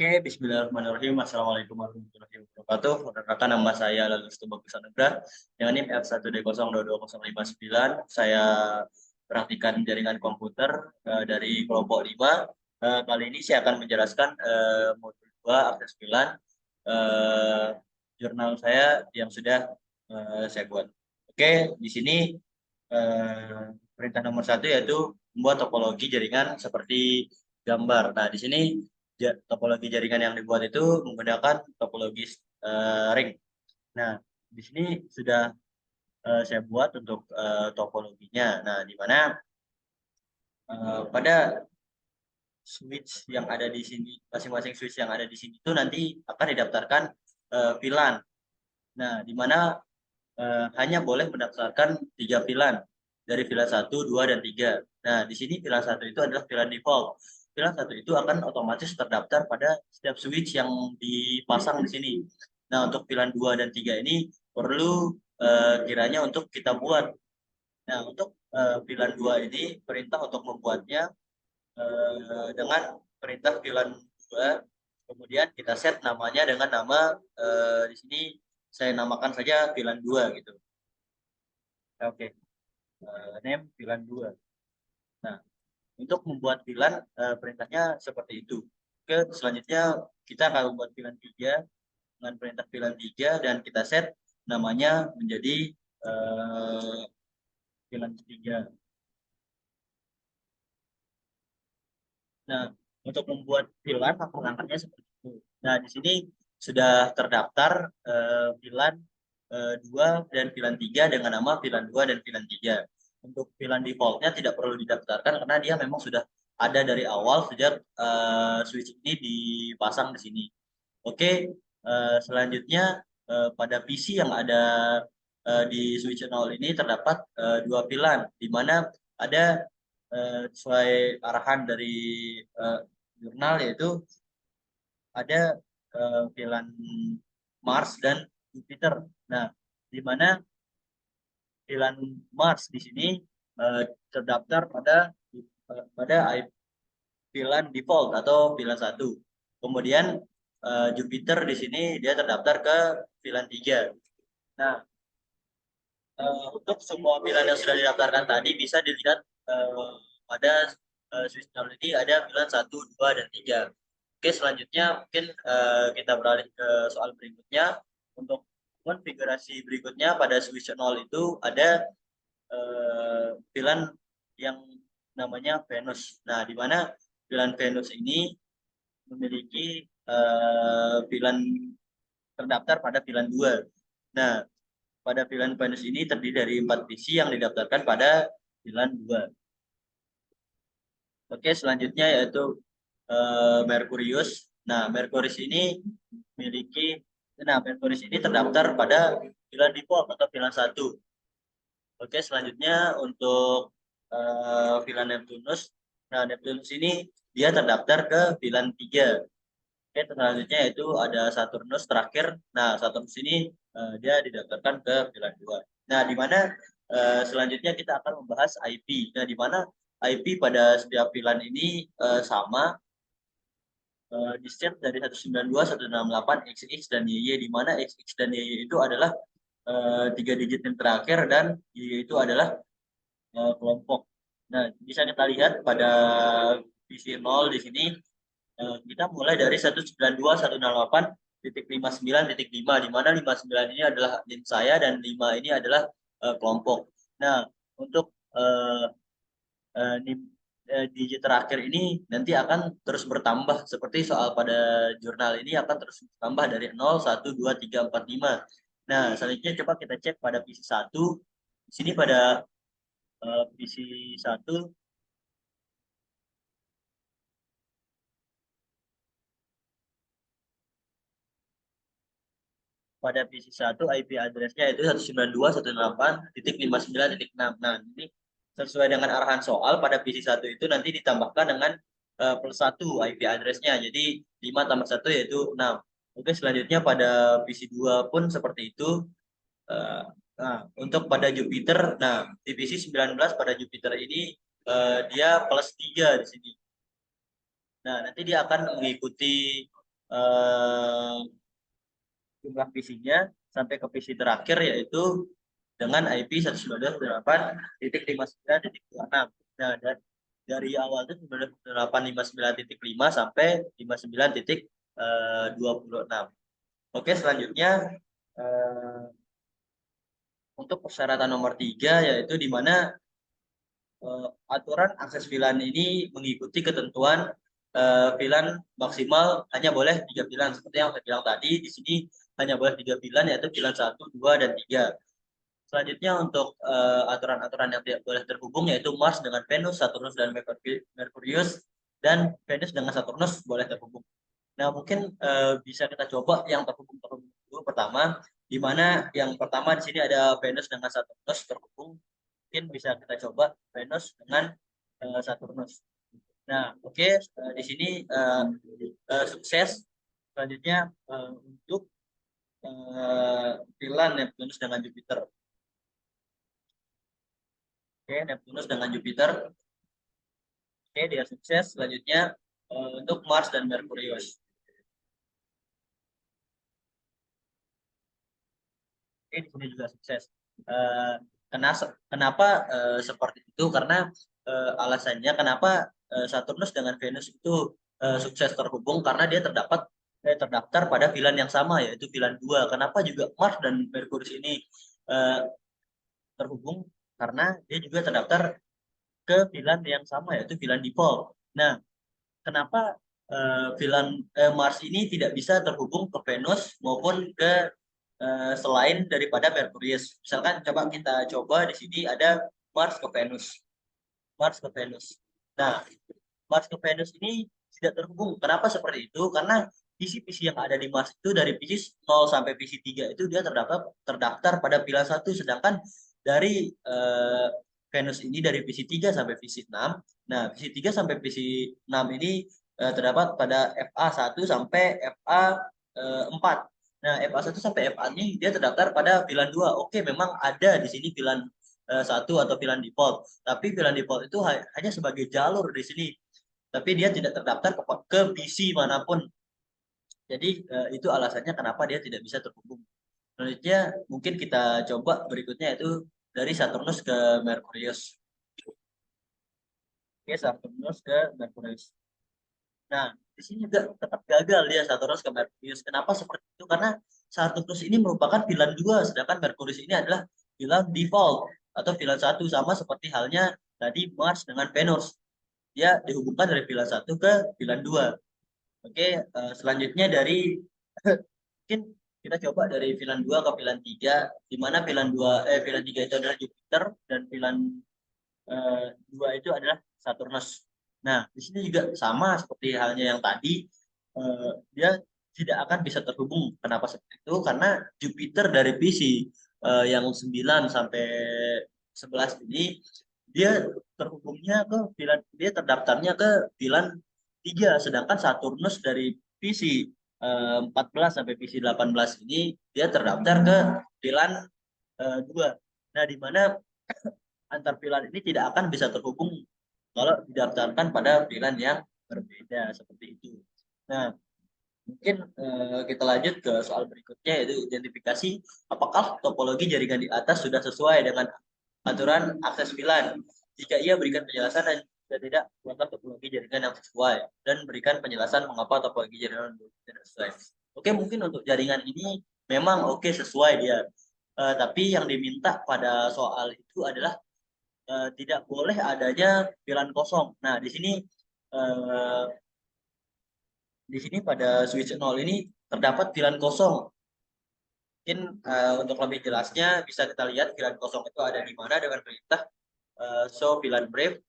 Oke, bismillahirrahmanirrahim. Assalamualaikum warahmatullahi wabarakatuh. Rekan-rekan, nama saya Lalu Bagus Anugrah dengan NIM F1D022059. Saya praktikan jaringan komputer dari kelompok 5. Kali ini saya akan menjelaskan modul 2 akses VLAN jurnal saya yang sudah saya buat. Oke, di sini perintah nomor 1 yaitu membuat topologi jaringan seperti gambar. Nah, di sini topologi jaringan yang dibuat itu menggunakan topologi ring. Nah, di sini sudah saya buat untuk topologinya. Nah, di mana pada switch yang ada di sini, masing-masing switch yang ada di sini itu nanti akan didaftarkan VLAN. Nah, di mana hanya boleh mendaftarkan 3 VLAN dari VLAN 1, 2, dan 3. Nah, di sini VLAN 1 itu adalah VLAN default. VLAN 1 itu akan otomatis terdaftar pada setiap switch yang dipasang di sini. Nah, untuk VLAN 2 dan 3 ini perlu kiranya untuk kita buat. Nah, untuk VLAN 2 ini perintah untuk membuatnya dengan perintah VLAN 2. Kemudian kita set namanya dengan nama di sini saya namakan saja VLAN 2 gitu. Oke. Name VLAN 2. Nah, untuk membuat VLAN perintahnya seperti itu. Oke, selanjutnya kita akan membuat VLAN 3 dengan perintah VLAN 3 dan kita set namanya menjadi VLAN 3. Nah, untuk membuat VLAN langkah-langkahnya seperti itu. Nah, di sini sudah terdaftar VLAN 2 dan VLAN 3 dengan nama VLAN 2 dan VLAN 3. Untuk VLAN defaultnya tidak perlu didaftarkan karena dia memang sudah ada dari awal sejak switch ini dipasang di sini. Oke, selanjutnya pada PC yang ada di switch 0 ini terdapat dua VLAN, di mana ada sesuai arahan dari uh, jurnal yaitu ada VLAN Mars dan Jupiter. Nah, di mana VLAN Mars di sini terdaftar pada VLAN default atau VLAN 1. Kemudian Jupiter di sini dia terdaftar ke VLAN 3. Nah, untuk semua VLAN yang sudah didaftarkan tadi bisa dilihat pada switch ini ada VLAN 1, 2, dan 3. Oke, selanjutnya mungkin kita beralih ke soal berikutnya. Untuk konfigurasi berikutnya pada switch 0 itu ada VLAN yang namanya Venus. Nah, di mana VLAN Venus ini memiliki VLAN terdaftar pada VLAN 2. Nah, pada VLAN Venus ini terdiri dari 4 PC yang didaftarkan pada VLAN 2. Oke, selanjutnya yaitu Merkurius. Nah, Merkurius ini Merkurius ini terdaftar pada VLAN default atau VLAN 1. Oke, selanjutnya untuk VLAN Neptunus. Nah, Neptunus ini dia terdaftar ke VLAN 3. Oke, selanjutnya yaitu ada Saturnus terakhir. Nah, Saturnus ini dia didaftarkan ke VLAN 2. Nah, di mana selanjutnya kita akan membahas IP. Nah, di mana IP pada setiap VLAN ini sama di set dari 192, 168, XX dan YY, di mana XX dan YY itu adalah 3 digit yang terakhir dan YY itu adalah kelompok. Nah, bisa kita lihat pada PC 0 di sini kita mulai dari 192.168.59.5, di mana 59 ini adalah NIM saya dan 5 ini adalah kelompok. Nah, untuk NIM digit terakhir ini nanti akan terus bertambah seperti soal pada jurnal ini akan terus bertambah dari 0, 1, 2, 3, 4, 5. Nah, selanjutnya coba kita cek pada PC 1. Di sini pada PC 1 pada PC 1 IP address-nya itu 192.168.59.6. Nah, ini sesuai dengan arahan soal pada PC 1 itu nanti ditambahkan dengan plus 1 IP address-nya. Jadi 5 tambah 1 yaitu 6. Oke, selanjutnya pada PC 2 pun seperti itu. Nah, untuk pada Jupiter, nah di PC 19 pada Jupiter ini dia plus 3 di sini. Nah, nanti dia akan mengikuti eh, jumlah PC-nya sampai ke PC terakhir yaitu dengan IP 192.8.59.26. Nah, dan dari awal itu 192.859.5 sampai 59.26. Oke, selanjutnya eh, untuk persyaratan nomor 3 yaitu di mana aturan akses VLAN ini mengikuti ketentuan VLAN maksimal hanya boleh 3 VLAN seperti yang saya bilang tadi. Di sini hanya boleh 3 VLAN yaitu VLAN 1, 2, dan 3. Selanjutnya untuk aturan-aturan yang tidak boleh terhubung yaitu Mars dengan Venus, Saturnus dan Merkurius, dan Venus dengan Saturnus boleh terhubung. Nah, mungkin bisa kita coba yang terhubung dulu pertama, di mana yang pertama di sini ada Venus dengan Saturnus terhubung. Mungkin bisa kita coba Venus dengan Saturnus. Nah, oke, di sini sukses. Selanjutnya untuk Tilan Neptunus dengan Jupiter. Oke, Neptunus dengan Jupiter. Oke, dia sukses. Selanjutnya untuk Mars dan Merkurius. Oke, di sini juga sukses. Eh, kenapa seperti itu? Karena alasannya kenapa Saturnus dengan Venus itu sukses terhubung karena dia terdaftar pada VLAN yang sama yaitu VLAN 2. Kenapa juga Mars dan Merkurius ini eh, terhubung? Karena dia juga terdaftar ke VLAN yang sama yaitu VLAN default. Nah, kenapa Mars ini tidak bisa terhubung ke Venus maupun ke selain daripada Merkurius. Misalkan coba di sini ada Mars ke Venus. Mars ke Venus. Nah, Mars ke Venus ini tidak terhubung. Kenapa seperti itu? Karena PC-PC yang ada di Mars itu dari PC 0 sampai PC 3 itu dia terdaftar pada pila 1, sedangkan dari Venus ini dari PC 3 sampai PC 6. Nah, PC 3 sampai PC 6 ini terdapat pada FA1 sampai FA4. Nah, FA1 sampai FA ini dia terdaftar pada VLAN 2. Oke, memang ada di sini VLAN 1 atau VLAN default. Tapi VLAN default itu hanya sebagai jalur di sini. Tapi dia tidak terdaftar ke PC manapun. Jadi itu alasannya kenapa dia tidak bisa terhubung. Selanjutnya mungkin kita coba berikutnya itu dari Saturnus ke Merkurius. Oke, Saturnus ke Merkurius. Nah, di sini juga tetap gagal dia Saturnus ke Merkurius. Kenapa seperti itu? Karena Saturnus ini merupakan VLAN 2, sedangkan Merkurius ini adalah VLAN default atau VLAN 1, sama seperti halnya tadi Mars dengan Venus. Dia dihubungkan dari VLAN 1 ke VLAN 2. Oke, selanjutnya dari mungkin kita coba dari VLAN 2 ke VLAN 3, di mana VLAN 3 itu adalah Jupiter dan VLAN 2 itu adalah Saturnus. Nah, di sini juga sama seperti halnya yang tadi, dia tidak akan bisa terhubung. Kenapa seperti itu? Karena Jupiter dari PC yang 9 sampai 11 ini dia dia terdaftarnya ke VLAN 3, sedangkan Saturnus dari PC 14 sampai PC 18 ini dia terdaftar ke VLAN 2. Nah, di mana antar VLAN ini tidak akan bisa terhubung kalau didaftarkan pada VLAN yang berbeda seperti itu. Nah, mungkin kita lanjut ke soal berikutnya yaitu identifikasi apakah topologi jaringan di atas sudah sesuai dengan aturan akses VLAN. Jika ia berikan penjelasan dan jika tidak, maka topologi jaringan yang sesuai dan berikan penjelasan mengapa topologi jaringan tidak sesuai. Oke, mungkin untuk jaringan ini memang sesuai dia. Tapi yang diminta pada soal itu adalah tidak boleh adanya VLAN kosong. Nah, eh, di sini pada switch 0 ini terdapat VLAN kosong. Mungkin untuk lebih jelasnya bisa kita lihat VLAN kosong itu ada di mana dengan perintah show VLAN brief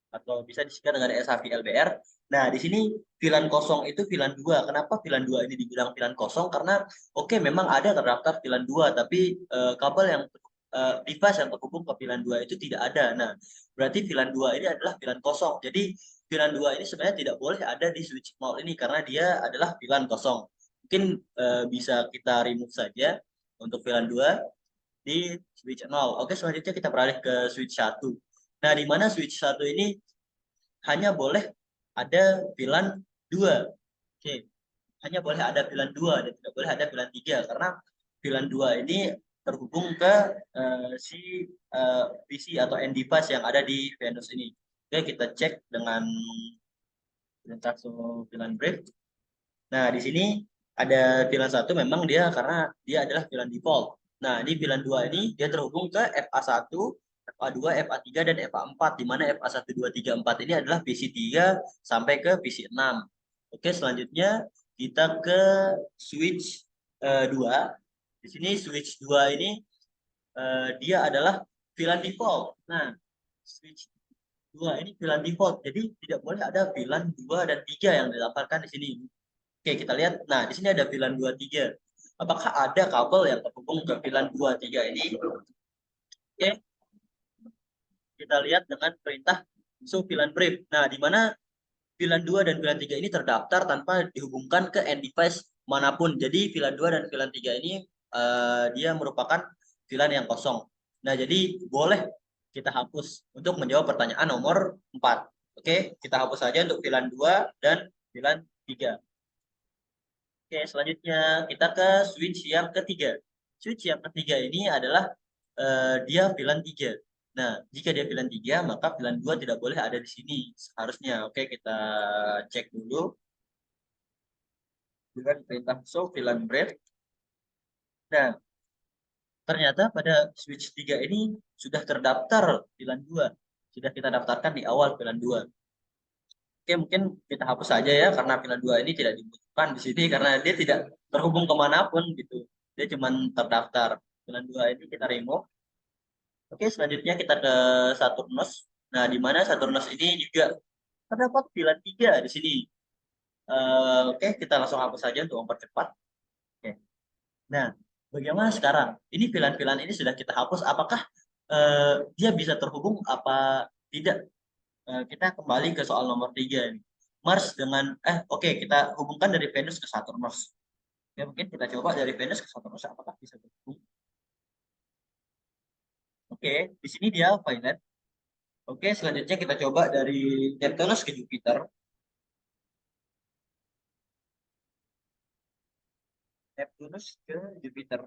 atau bisa disingkat dengan SHVLBR. Nah, di sini VLAN kosong itu VLAN 2. Kenapa VLAN 2 ini dibilang VLAN kosong? Karena memang ada terdaftar VLAN 2, tapi kabel yang device yang terhubung ke VLAN 2 itu tidak ada. Nah, berarti VLAN 2 ini adalah VLAN kosong. Jadi VLAN 2 ini sebenarnya tidak boleh ada di switch 0 ini karena dia adalah VLAN kosong. Mungkin bisa kita remove saja untuk VLAN 2 di switch 0. Oke, selanjutnya kita beralih ke switch 1. Nah, di mana switch 1 ini hanya boleh ada VLAN 2. Oke. hanya boleh ada VLAN 2 dan tidak boleh ada VLAN 3 karena VLAN 2 ini terhubung ke si PC atau end device yang ada di Venus ini. Oke, kita cek dengan perintah VLAN brief. Nah, di sini ada VLAN 1 memang dia karena dia adalah VLAN default. Nah, di VLAN 2 ini dia terhubung ke FA1, FA2, FA3 dan FA4 di mana FA1 2 3 4 ini adalah PC3 sampai ke PC6. Oke, selanjutnya kita ke switch 2. Di sini switch 2 ini dia adalah VLAN default. Nah, switch 2 ini VLAN default. Jadi tidak boleh ada VLAN 2 dan 3 yang didapatkan di sini. Oke, kita lihat. Nah, di sini ada VLAN 2 3. Apakah ada kabel yang terhubung ke VLAN 2 3 ini? Oke, kita lihat dengan perintah show VLAN brief. Nah, di mana VLAN 2 dan VLAN 3 ini terdaftar tanpa dihubungkan ke end device manapun. Jadi VLAN 2 dan VLAN 3 ini dia merupakan VLAN yang kosong. Nah, jadi boleh kita hapus untuk menjawab pertanyaan nomor 4. Oke, kita hapus saja untuk VLAN 2 dan VLAN 3. Oke, selanjutnya kita ke switch yang ketiga. Switch yang ketiga ini adalah dia VLAN 3. Nah, jika dia VLAN 3, maka VLAN 2 tidak boleh ada di sini seharusnya. Oke, kita cek dulu dengan perintah show VLAN brief. Nah, ternyata pada switch 3 ini sudah terdaftar VLAN 2. Sudah kita daftarkan di awal VLAN 2. Oke, mungkin kita hapus saja ya, karena VLAN 2 ini tidak dibutuhkan di sini, karena dia tidak terhubung kemanapun gitu. Dia cuma terdaftar. VLAN 2 ini kita remove. Oke, selanjutnya kita ke Saturnus. Nah, di mana Saturnus ini juga terdapat VLAN 3 di sini. Oke, kita langsung hapus saja untuk mempercepat. Oke. Nah, bagaimana sekarang? Ini VLAN-VLAN ini sudah kita hapus. Apakah dia bisa terhubung apa tidak? Kita kembali ke soal nomor 3 ini. Mars dengan oke, kita hubungkan dari Venus ke Saturnus. Ya, mungkin kita coba dari Venus ke Saturnus apakah bisa terhubung. Oke, di sini dia violet. Oke, selanjutnya kita coba dari Neptunus ke Jupiter. Neptunus ke Jupiter.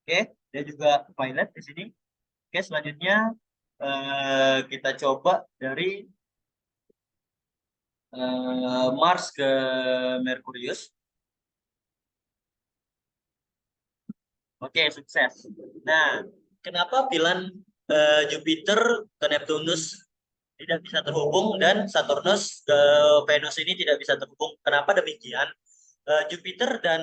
Oke, dia juga violet di sini. Oke, selanjutnya kita coba dari Mars ke Merkurius. Oke, sukses. Nah, kenapa VLAN Jupiter ke Neptunus tidak bisa terhubung dan Saturnus ke Venus ini tidak bisa terhubung? Kenapa demikian? Jupiter dan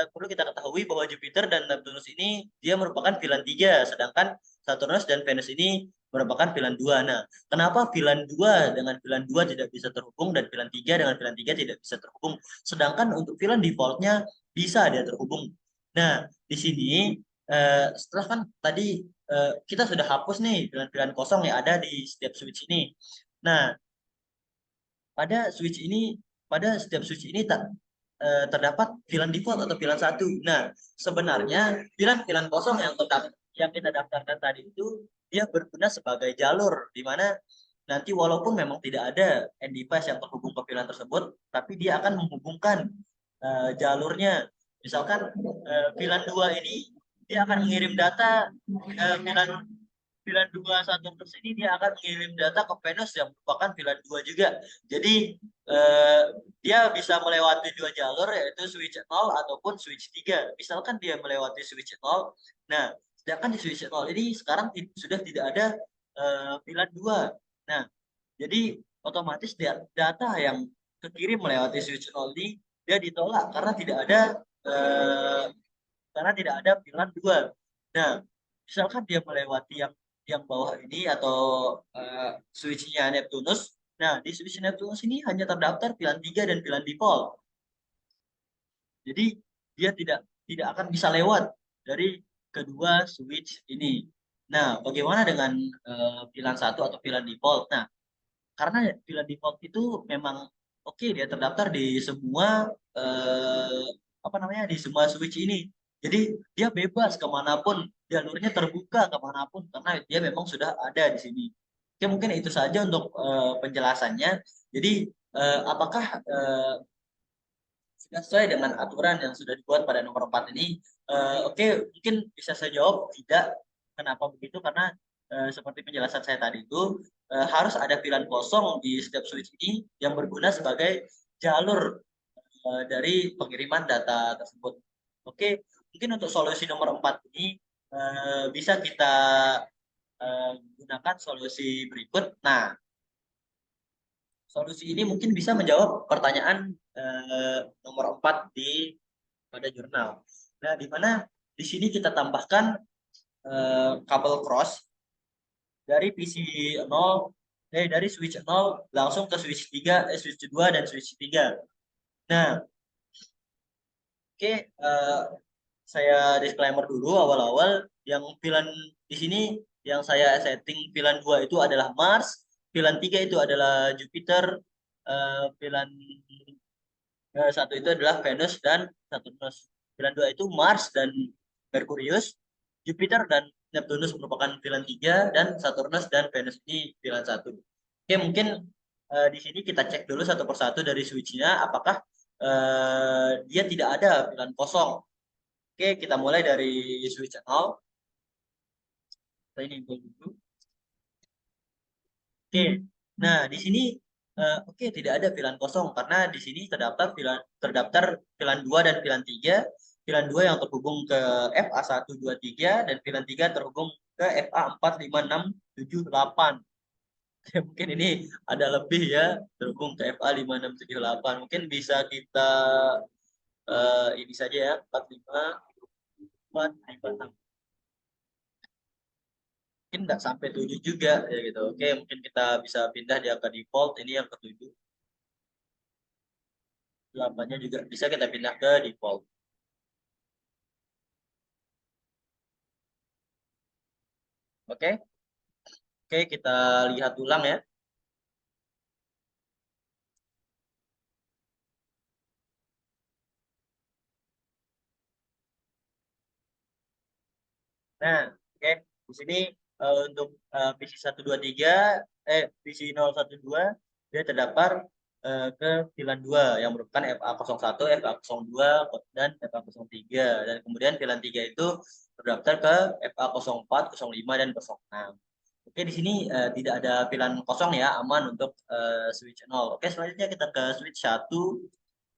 perlu kita ketahui bahwa Jupiter dan Neptunus ini dia merupakan VLAN 3, sedangkan Saturnus dan Venus ini merupakan VLAN 2. Nah, kenapa VLAN 2 dengan VLAN 2 tidak bisa terhubung dan VLAN 3 dengan VLAN 3 tidak bisa terhubung? Sedangkan untuk VLAN defaultnya bisa dia terhubung. Nah, di sini setelah kan tadi kita sudah hapus nih VLAN-VLAN kosong yang ada di setiap switch ini. Nah, pada switch ini, pada setiap switch ini terdapat VLAN default atau VLAN 1. Nah, sebenarnya VLAN-VLAN kosong yang kita daftarkan tadi itu dia berguna sebagai jalur di mana nanti walaupun memang tidak ada end device yang terhubung ke VLAN tersebut, tapi dia akan menghubungkan jalurnya. Misalkan VLAN 2 ini dia akan mengirim data VLAN VLAN 2 Saturnus ini dia akan mengirim data ke Venus yang merupakan VLAN 2 juga. Jadi dia bisa melewati dua jalur yaitu switch 0 ataupun switch 3. Misalkan dia melewati switch 0, nah sedangkan di switch 0 ini sekarang sudah tidak ada VLAN 2. Nah, jadi otomatis data yang kekirim melewati switch 0 ini dia ditolak karena tidak ada eh, VLAN 2. Nah, misalkan dia melewati yang bawah ini atau switch-nya Neptunus. Nah, di switch Neptunus ini hanya terdaftar VLAN 3 dan VLAN default. Jadi dia tidak akan bisa lewat dari kedua switch ini. Nah, bagaimana dengan VLAN 1 atau VLAN default? Nah, karena VLAN default itu memang oke, dia terdaftar di semua apa namanya di semua switch ini. Jadi dia bebas kemanapun, jalurnya terbuka kemanapun karena dia memang sudah ada di sini. Oke, mungkin itu saja untuk penjelasannya. Jadi apakah sudah sesuai dengan aturan yang sudah dibuat pada nomor 4 ini? Oke, mungkin bisa saya jawab tidak. Kenapa begitu? Karena seperti penjelasan saya tadi itu harus ada pilihan kosong di setiap switch ini yang berguna sebagai jalur dari pengiriman data tersebut. Oke, mungkin untuk solusi nomor 4 ini bisa kita gunakan solusi berikut. Nah, solusi ini mungkin bisa menjawab pertanyaan nomor 4 pada jurnal. Nah, di mana di sini kita tambahkan kabel cross dari PC 0 dari switch 0 langsung ke switch 3, switch 2 dan switch 3. Nah, oke, saya disclaimer dulu awal-awal yang pilihan di sini yang saya setting pilihan 2 itu adalah Mars, pilihan 3 itu adalah Jupiter, pilihan satu itu adalah Venus dan Saturnus. Pilihan 2 itu Mars dan Merkurius, Jupiter dan Neptunus merupakan pilihan 3 dan Saturnus dan Venus ini pilihan 1. Oke, mungkin di sini kita cek dulu satu persatu dari switch-nya apakah dia tidak ada pilihan kosong. Oke, kita mulai dari switch 0. Ini dulu. Oke, nah di sini oke tidak ada pilihan kosong karena di sini terdaftar pilihan 2 dan pilihan 3. Pilihan 2 yang terhubung ke FA123 dan pilihan 3 terhubung ke FA45678. Mungkin ini ada lebih ya terhubung ke FA5678. Mungkin bisa kita ini saja ya 45456. Mungkin nggak sampai 7 juga ya gitu. Oke, mungkin kita bisa pindah dia ke default. Ini yang ke-7. 8-nya juga bisa kita pindah ke default. Oke, oke kita lihat ulang ya. Nah, oke di sini untuk PC 123 PC 012 dia terdapat ke pilihan 2 yang merupakan FA01, FA02 dan FA03 dan kemudian pilihan 3 itu terdaftar ke FA04, 05 dan 06. Oke, di sini tidak ada pilihan kosong ya, aman untuk switch 0. Oke, selanjutnya kita ke switch 1.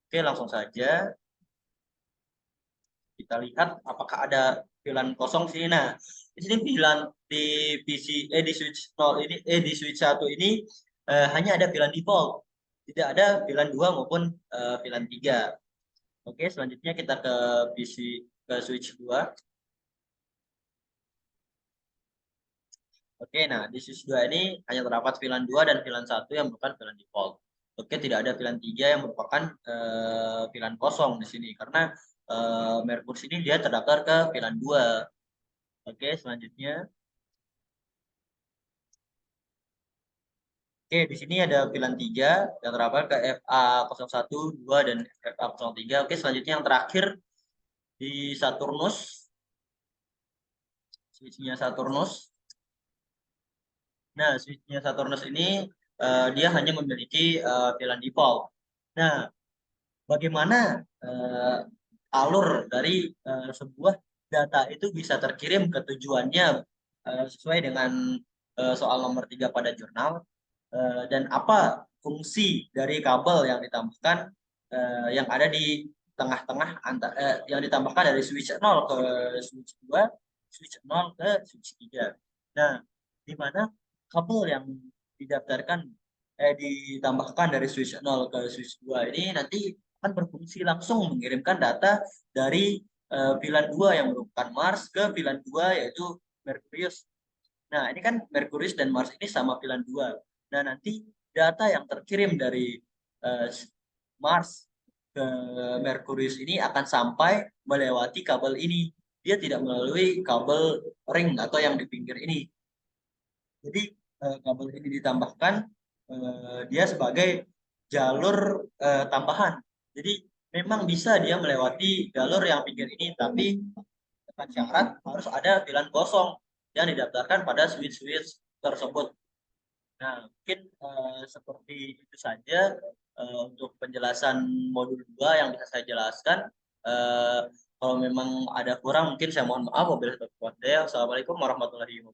Oke, langsung saja kita lihat apakah ada pilihan kosong sini. Nah, di sini pilihan di PC di switch 0 ini di switch 1 ini hanya ada pilihan default. Tidak ada pilihan 2 maupun pilihan 3. Oke, selanjutnya kita ke PC ke switch 2. Oke, nah di switch 2 ini hanya terdapat pilihan 2 dan pilihan 1 yang merupakan pilihan default. Oke, tidak ada pilihan 3 yang merupakan pilihan kosong di sini karena Merkur sini dia terdaftar ke pilihan 2. Oke, selanjutnya. Oke, di sini ada pilihan 3 yang terdapat ke FA01, 2 dan FA03. Oke, selanjutnya yang terakhir di Saturnus, switch-nya Saturnus. Nah, switch-nya Saturnus ini dia hanya memiliki pilihan default. Nah, bagaimana alur dari sebuah data itu bisa terkirim ke tujuannya sesuai dengan soal nomor 3 pada jurnal dan apa fungsi dari kabel yang ditambahkan yang ada di tengah-tengah yang ditambahkan dari switch 0 ke switch 2, switch 0 ke switch 3. Nah, di mana kabel yang didaftarkan ditambahkan dari switch 0 ke switch 2 ini nanti akan berfungsi langsung mengirimkan data dari pilihan 2 yang merupakan Mars ke pilihan 2 yaitu Merkurius. Nah, ini kan Merkurius dan Mars ini sama pilihan 2. Nah, nanti data yang terkirim dari uh, Mars ke Merkurius ini akan sampai melewati kabel ini. Dia tidak melalui kabel ring atau yang di pinggir ini. Jadi kabel ini ditambahkan dia sebagai jalur tambahan. Jadi memang bisa dia melewati jalur yang pinggir ini, tapi dengan syarat harus ada pilihan kosong yang didaftarkan pada switch-switch tersebut. Nah, mungkin seperti itu saja untuk penjelasan modul 2 yang bisa saya jelaskan. Kalau memang ada kurang mungkin saya mohon maaf. Wabillahi taufiq wal hidayah. Assalamualaikum warahmatullahi wabarakatuh.